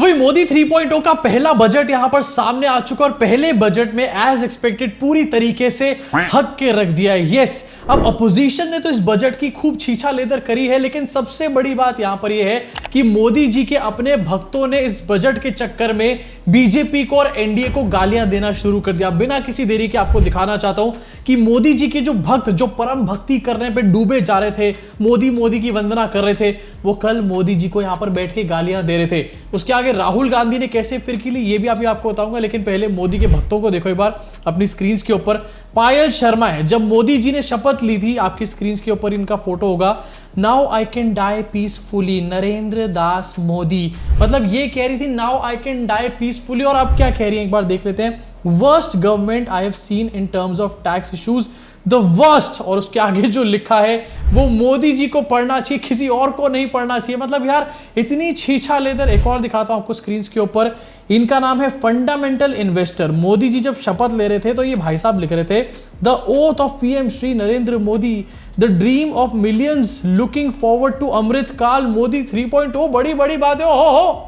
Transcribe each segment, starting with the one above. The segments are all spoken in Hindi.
भाई मोदी 3.0 का पहला बजट यहां पर सामने आ चुका और पहले बजट में एज एक्सपेक्टेड पूरी तरीके से हक के रख दिया है। यस, अब अपोजिशन ने तो इस बजट की खूब छीछा लेदर करी है, लेकिन सबसे बड़ी बात यहां पर यह है कि मोदी जी के अपने भक्तों ने इस बजट के चक्कर में बीजेपी को और एनडीए को गालियां देना शुरू कर दिया। बिना किसी देरी के आपको दिखाना चाहता हूं कि मोदी जी के जो भक्त जो परम भक्ति करने पे डूबे जा रहे थे, मोदी मोदी की वंदना कर रहे थे, वो कल मोदी जी को यहां पर बैठ के गालियां दे रहे थे। उसके आगे राहुल गांधी ने कैसे फिरकी ली ये भी आपको बताऊंगा, लेकिन पहले मोदी के भक्तों को देखो एक बार अपनी स्क्रीन के ऊपर। पायल शर्मा है, जब मोदी जी ने शपथ ली थी, आपकी स्क्रीन के ऊपर इनका फोटो होगा। Now I can die peacefully, Narendra Das Modi, मतलब ये कह रही थी now I can die peacefully, और अब क्या कह रही है एक बार देख लेते हैं। Worst government I have seen in terms of tax issues, the worst, और उसके आगे जो लिखा है वो मोदी जी को पढ़ना चाहिए, किसी और को नहीं पढ़ना चाहिए। मतलब यार इतनी छीछा लेदर। एक और दिखाता हूं आपको स्क्रीन के ऊपर, इनका नाम है फंडामेंटल इन्वेस्टर। मोदी जी जब शपथ ले रहे थे तो ये भाई साहब लिख रहे थे the oath of PM Shri Narendra Modi, the dream of millions, looking forward to Amrit Kaal Modi 3.0। बड़ी बड़ी बात है, हो।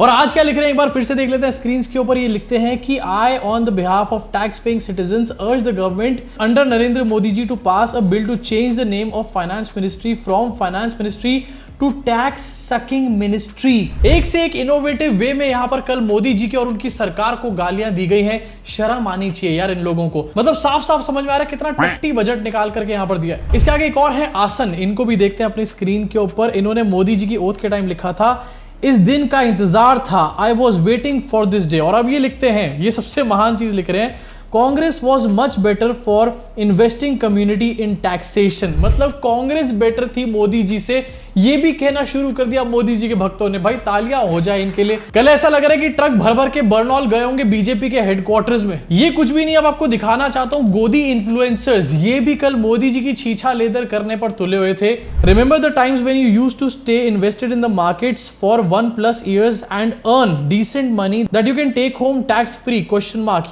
और आज क्या लिख रहे हैं एक बार फिर से देख लेते हैं स्क्रीन के ऊपर। ये लिखते हैं कि I on the behalf of tax paying citizens urge the government under Narendra Modi ji to pass a bill to change the name of finance ministry from finance ministry to tax sucking ministry. एक से एक इनोवेटिव वे में यहां पर कल मोदी जी के और उनकी सरकार को गालियां दी गई हैं। शर्म आनी चाहिए यार इन लोगों को। मतलब साफ साफ समझ में आ रहा है कितना टट्टी बजट निकाल करके यहां पर दिया है। इसके आगे एक और है आसन, इनको भी देखते हैं अपनी स्क्रीन के ऊपर। इन्होंने मोदी जी की ओथ के टाइम लिखा था इस दिन का इंतजार था, I was waiting for this day. और अब ये लिखते हैं, ये सबसे महान चीज लिख रहे हैं, Congress was much better for investing community in taxation. मतलब कांग्रेस बेटर थी मोदी जी से, ये भी कहना शुरू कर दिया मोदी जी के भक्तों ने। भाई तालियां हो जाए इनके लिए। कल ऐसा लग रहा है कि ट्रक भर भर के बर्नौल गए होंगे बीजेपी के हेडक्वार्टर्स में। ये कुछ भी नहीं, अब आपको दिखाना चाहता हूं गोदी इन्फ्लुएंसर्स, ये भी कल मोदी जी की छीछा लेदर करने पर तुले हुए थे। Remember the times when you used to stay invested in the markets for 1+ years and earn decent money that you can take home tax free?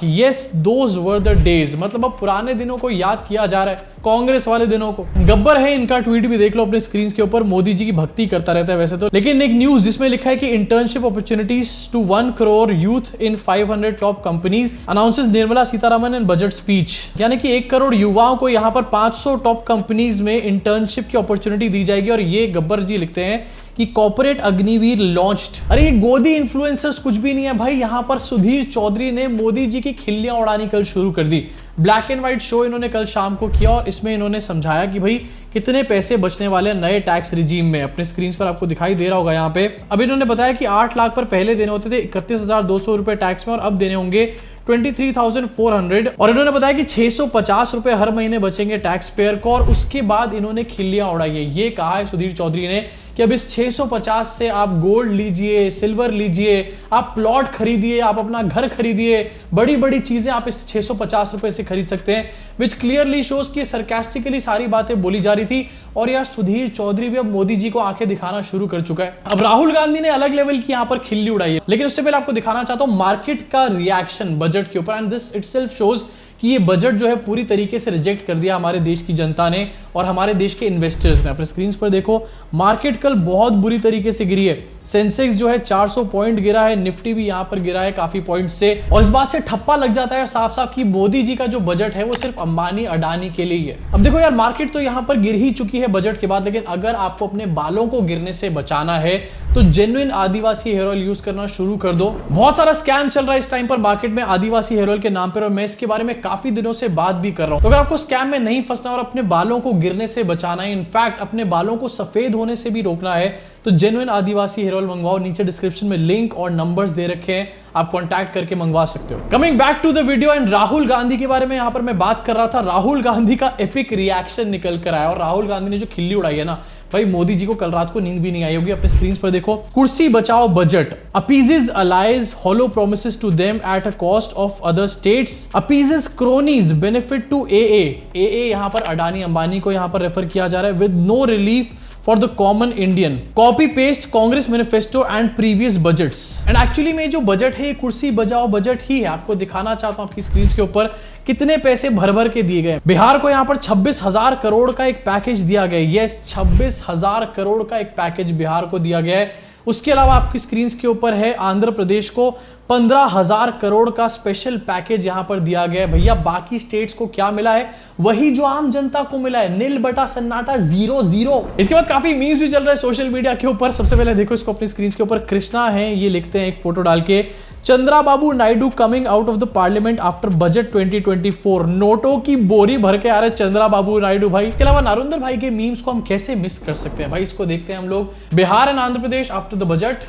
Yes, those were the days. मतलब अब पुराने दिनों को याद किया जा रहा है, कांग्रेस वाले दिनों को। गब्बर है, इनका ट्वीट भी देख लो अपने स्क्रीन के ऊपर। मोदी जी की भक्ति करता रहता है वैसे तो, लेकिन एक न्यूज जिसमें लिखा है कि internship opportunities to 1 crore youth in 500 top companies announces Nirmala Sitharaman in budget speech. यानी कि 1 करोड़ युवाओं को यहां पर 500 टॉप कंपनीज में इंटर्नशिप की अपॉर्चुनिटी दी जाएगी। और ये गब्बर जी लिखते हैं कि कॉर्पोरेट अग्निवीर लॉन्च्ड। अरे ये गोदी इन्फ्लुएंसर्स कुछ भी नहीं है भाई, यहां पर सुधीर चौधरी ने मोदी जी की खिल्लियां उड़ानी कल शुरू कर दी। ब्लैक एंड व्हाइट शो इन्होंने कल शाम को किया और इसमें इन्होंने समझाया कि भाई कितने पैसे बचने वाले हैं नए टैक्स रिजीम में। अपने स्क्रीन पर आपको दिखाई दे रहा होगा यहाँ पे। अब इन्होंने बताया कि 8 लाख पर पहले देने होते थे 31,200 रुपए टैक्स में, और अब देने होंगे 23,400। और इन्होंने बताया कि 650 रुपए हर महीने बचेंगे टैक्स पेयर को। और उसके बाद इन्होंने खिल्लियां उड़ाई है। ये कहा है सुधीर चौधरी ने कि अब इस 650 से आप गोल्ड लीजिए, सिल्वर लीजिए, आप प्लॉट खरीदिए, आप अपना घर खरीदिए, बड़ी बड़ी चीजें आप इस 650 रुपए से खरीद सकते हैं। विच क्लियरली शोज कि सरकास्टिकली सारी बातें बोली जा रही थी। और यार सुधीर चौधरी भी अब मोदी जी को आंखें दिखाना शुरू कर चुका है। अब राहुल गांधी ने अलग लेवल की यहां पर खिल्ली उड़ाई है, लेकिन उससे पहले आपको दिखाना चाहता हूं मार्केट का रिएक्शन बजट के ऊपर। एंड दिस इटसेल्फ शोज कि ये बजट जो है पूरी तरीके से रिजेक्ट कर दिया हमारे देश की जनता ने और हमारे देश के इन्वेस्टर्स ने। अपने स्क्रीन पर देखो, मार्केट कल बहुत बुरी तरीके से गिरी है। सेंसेक्स जो है 400 पॉइंट गिरा है, निफ्टी भी यहां पर गिरा है काफी पॉइंट से। और इस बात से ठप्पा लग जाता है साफ साफ कि मोदी जी का जो बजट है वो सिर्फ अंबानी अडानी के लिए ही है। अब देखो यार, मार्केट तो यहां पर गिर ही चुकी है बजट के बाद, लेकिन अगर आपको अपने बालों को गिरने से बचाना है तो जेन्युइन आदिवासी हेयर ऑयल यूज करना शुरू कर दो। बहुत सारा स्कैम चल रहा है इस टाइम पर मार्केट में आदिवासी हेयर ऑयल के नाम पर, और मैं इसके बारे में काफी दिनों से बात भी कर रहा हूं। तो अगर आपको स्कैम में नहीं फंसना और अपने बालों को गिरने से बचाना है, इनफैक्ट अपने बालों को सफेद होने से भी रोकना है, तो जेन्युइन आदिवासी हेयर ऑयल मंगवाओ। नीचे डिस्क्रिप्शन में लिंक और नंबर्स दे रखे हैं, आप कांटेक्ट करके मंगवा सकते हो। Coming back to the video, and Rahul Gandhi के बारे में यहां पर मैं बात कर रहा था। राहुल गांधी का एपिक रिएक्शन निकल कर आया और राहुल गांधी ने जो खिल्ली उड़ाई है ना भाई, मोदी जी को कल रात को नींद भी नहीं आई होगी। अपने स्क्रीन पर देखो, कुर्सी बचाओ budget appeases allies hollow promises to them at a cost of other states, appeases cronies benefit to AA यहां पर अडानी अंबानी को यहां पर रेफर किया जा रहा है, with no relief for the common Indian, copy paste Congress manifesto and previous budgets. And actually में जो बजट है कुर्सी बचाओ बजट ही है। आपको दिखाना चाहता हूं आपकी स्क्रीन के ऊपर कितने पैसे भर भर के दिए गए। बिहार को यहां पर 26,000 करोड़ का एक पैकेज दिया गया है। यस, 26,000 करोड़ का एक पैकेज बिहार को दिया गया है। उसके अलावा आपकी स्क्रीन के ऊपर है आंध्र प्रदेश को 15,000 करोड़ का स्पेशल पैकेज यहां पर दिया गया है। भैया बाकी स्टेट्स को क्या मिला है, वही जो आम जनता को मिला है, नील बटा सन्नाटा, 0-0। इसके बाद काफी मीम्स भी चल रहे हैं सोशल मीडिया के ऊपर। सबसे पहले देखो इसको अपनी स्क्रीन के ऊपर, कृष्णा है ये लिखते हैं एक फोटो डाल के, Chandrababu Naidu coming out of the parliament after budget 2024। नोटों की बोरी भर के आ रहे चंद्राबाबू नायडू भाई। इसके अलावा नरेंद्र भाई के मीम्स को हम कैसे मिस कर सकते हैं भाई, इसको देखते हैं हम लोग। Bihar and Andhra Pradesh after the budget,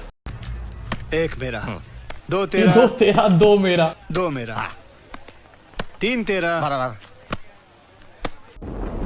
एक मेरा, दो तेरा, दो मेरा, दो मेरा, तीन तेरा।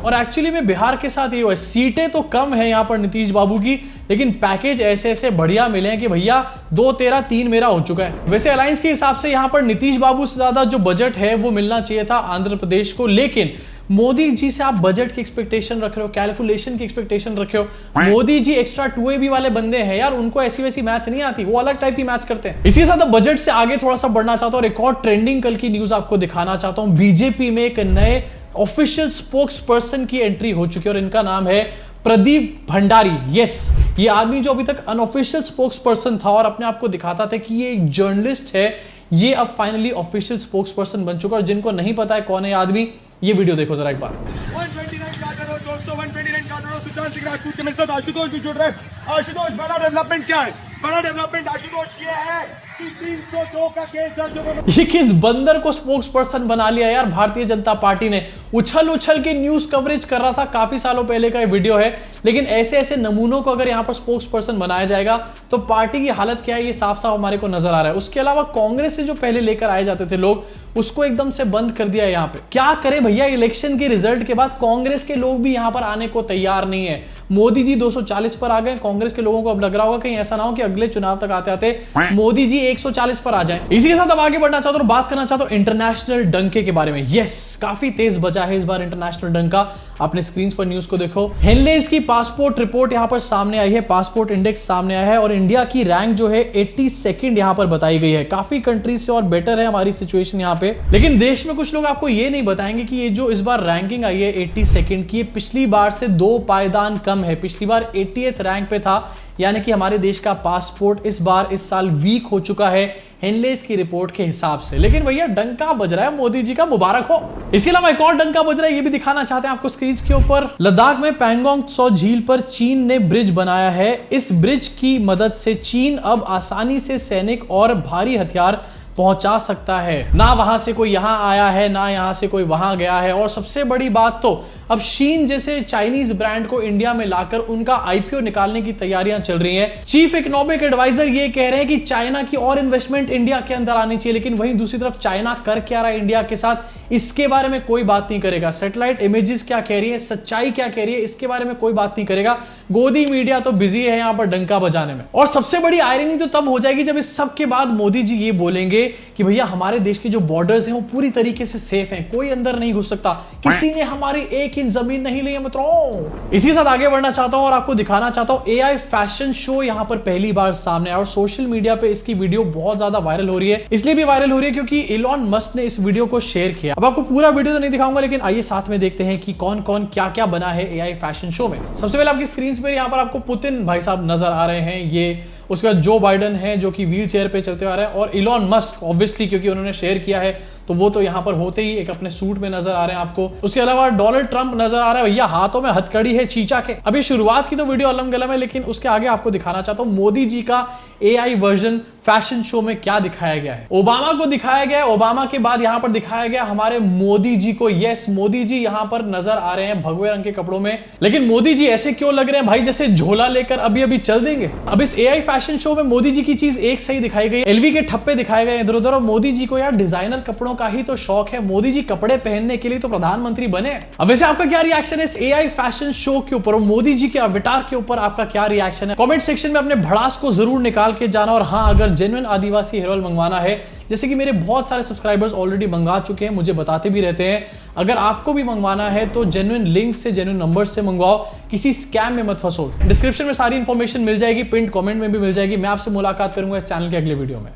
और एक्चुअली में बिहार के साथ ये हुआ है, सीटें तो कम है यहाँ पर नीतीश बाबू की, लेकिन पैकेज ऐसे ऐसे बढ़िया मिले हैं कि भैया 2 तेरा 3 मेरा हो चुका है। वैसे अलायंस के हिसाब से यहाँ पर नीतीश बाबू से ज्यादा जो बजट है वो मिलना चाहिए था आंध्र प्रदेश को, लेकिन मोदी जी से आप बजट की एक्सपेक्टेशन रख रहे हो, कैलकुलेशन की एक्सपेक्टेशन रखे हो। मोदी जी एक्स्ट्रा 2AB वाले बंदे हैं यार, उनको ऐसी वैसी मैच नहीं आती, वो अलग टाइप की मैच करते हैं। इसी के साथ बजट से आगे थोड़ा सा बढ़ना चाहता हूँ और एक और ट्रेंडिंग कल की न्यूज आपको दिखाना चाहता हूँ। बीजेपी में एक नए ऑफिशियल स्पोक्स पर्सन की एंट्री हो चुकी है और इनका नाम है प्रदीप भंडारी। यस, ये आदमी जो अभी तक अनऑफिशियल स्पोक्स पर्सन था और अपने आप को दिखाता था कि ये एक जर्नलिस्ट है, ये अब फाइनली ऑफिशियल स्पोक्स पर्सन बन चुका है। और जिनको नहीं पता है कौन है आदमी, ये वीडियो देखो जरा एक बार। 129 करोड़ सुशांत सिंह राजपूत के मेरे साथ आशुतोष भी जुड़ रहे हैं। आशुतोष, बड़ा डेवलपमेंट क्या है? बड़ा डेवलपमेंट आशुतोष ये है कि 302 का केस दर्ज। ये किस बंदर को स्पोक्स पर्सन बना लिया यार भारतीय जनता पार्टी ने। उछल उछल के न्यूज कवरेज कर रहा था, काफी सालों पहले का ये वीडियो है, लेकिन ऐसे ऐसे नमूनों को अगर यहाँ पर स्पोक्स पर्सन बनाया जाएगा तो पार्टी की हालत क्या है ये साफ साफ हमारे को नजर आ रहा है। उसके अलावा कांग्रेस से जो पहले लेकर आए जाते थे लोग, उसको एकदम से बंद कर दिया यहाँ पे। क्या करें भैया, इलेक्शन के रिजल्ट के बाद कांग्रेस के लोग भी यहाँ पर आने को तैयार नहीं है। मोदी जी 240 पर आ गए, कांग्रेस के लोगों को अब लग रहा होगा कहीं ऐसा ना हो कि अगले चुनाव तक आते आते मोदी जी 140 पर आ जाएं। इसी के साथ अब आगे बढ़ना चाहता हूं और बात करना चाहता हूं इंटरनेशनल डंके के बारे में। यस, काफी तेज बजा है इस बार इंटरनेशनल डंका। अपने स्क्रीन पर न्यूज को देखो, हेनलेस की पासपोर्ट रिपोर्ट यहां पर सामने आई है, पासपोर्ट इंडेक्स सामने आया है और इंडिया की रैंक जो है 82nd यहां पर बताई गई है। काफी कंट्रीज से और बेटर है हमारी सिचुएशन यहां पे, लेकिन देश में कुछ लोग आपको ये नहीं बताएंगे कि ये जो इस बार रैंकिंग आई है 82nd की, पिछली बार से 2 पायदान कम है। पिछली बार 80th रैंक पे था, यानी कि हमारे देश का पासपोर्ट इस बार इस साल वीक हो चुका है हेनलेस की रिपोर्ट के हिसाब से। लेकिन भैया डंका बज रहा है, मोदी जी का मुबारक हो। इसके अलावा एक और डंका बज रहा है, ये भी दिखाना चाहते हैं आपको स्क्रीन के ऊपर। लद्दाख में पैंगोंग त्सो झील पर चीन ने ब्रिज बनाया है। इस ब्रिज की मदद से चीन अब आसानी से सैनिक और भारी हथियार पहुंचा सकता है। ना वहां से कोई यहां आया है, ना यहां से कोई वहां गया है। और सबसे बड़ी बात तो अब शीन जैसे चाइनीज ब्रांड को इंडिया में लाकर उनका आईपीओ निकालने की तैयारियां चल रही हैं। चीफ इकोनॉमिक एडवाइजर ये कह रहे हैं कि चाइना की और इन्वेस्टमेंट इंडिया के अंदर आनी चाहिए, लेकिन वहीं दूसरी तरफ चाइना कर क्या रहा है इंडिया के साथ, इसके बारे में कोई बात नहीं करेगा। सैटेलाइट इमेजेस क्या कह रही है, सच्चाई क्या कह रही है, इसके बारे में कोई बात नहीं करेगा। गोदी मीडिया तो बिजी है यहां पर डंका बजाने में। और सबसे बड़ी आयरनी तो तब हो जाएगी जब इस सब के बाद मोदी जी ये बोलेंगे कि भैया हमारे देश के जो बॉर्डर्स हैं वो पूरी तरीके से सेफ हैं, कोई अंदर नहीं घुस सकता, किसी ने हमारी एक इंच जमीन नहीं ली है मित्रों। इसी साथ आगे बढ़ना चाहता हूं और आपको दिखाना चाहता हूं एआई फैशन शो यहां पर पहली बार सामने आया और सोशल मीडिया पे इसकी वीडियो बहुत ज्यादा वायरल हो रही है। इसलिए भी वायरल हो रही है क्योंकि इलॉन मस्क ने इस वीडियो को शेयर किया। अब आपको पूरा वीडियो तो नहीं दिखाऊंगा, लेकिन आइए साथ में देखते हैं कि कौन कौन क्या क्या बना है एआई फैशन शो में। सबसे पहले आपकी स्क्रीन पर यहां पर आपको पुतिन भाई साहब नजर आ रहे हैं, ये उसके बाद जो बाइडन है जो कि व्हील चेयर पे चलते आ रहे हैं, और इलॉन मस्क ऑब्वियसली क्योंकि उन्होंने शेयर किया है तो वो तो यहां पर होते ही एक अपने सूट में नजर आ रहे हैं आपको। उसके अलावा डोनाल्ड ट्रंप नजर आ रहा है, भैया हाथों में हथकड़ी है चीचा के। अभी शुरुआत की तो वीडियो अलम गलम है, लेकिन उसके आगे आपको दिखाना चाहता हूं मोदी जी का एआई वर्जन फैशन शो में क्या दिखाया गया है। ओबामा को दिखाया गया है, ओबामा के बाद यहां पर दिखाया गया हमारे मोदी जी को। यस, मोदी जी यहां पर नजर आ रहे हैं भगवे रंग के कपड़ों में, लेकिन मोदी जी ऐसे क्यों लग रहे हैं भाई जैसे झोला लेकर अभी अभी चल देंगे। अब इस एआई फैशन शो में मोदी जी की चीज एक सही दिखाई गई, एलवी के ठप्पे दिखाए गए इधर उधर, और मोदी जी को यार डिजाइनर कपड़ों का ही तो शौक है। मोदी जी कपड़े पहनने के लिए तो प्रधानमंत्री बने। अब वैसे आपका क्या रिएक्शन है इस एआई फैशन शो के ऊपर और मोदी जी के अवतार के ऊपर, आपका क्या रिएक्शन है? कमेंट सेक्शन में अपने भड़ास को जरूर निकाल के जाना। और हाँ, अगर जेन्युइन आदिवासी हेयर ऑयल मंगवाना है, जैसे कि मेरे बहुत सारे सब्सक्राइबर्स ऑलरेडी मंगवा चुके हैं, मुझे बताते भी रहते हैं, अगर आपको भी मंगवाना है तो जेन्युइन लिंक से, जेन्युइन नंबर से मंगवाओ, किसी स्कैम में मत फंसो। डिस्क्रिप्शन में सारी इंफॉर्मेशन मिल जाएगी, पिन कमेंट में भी मिल जाएगी। मैं आपसे मुलाकात करूंगा इस चैनल के अगले वीडियो में।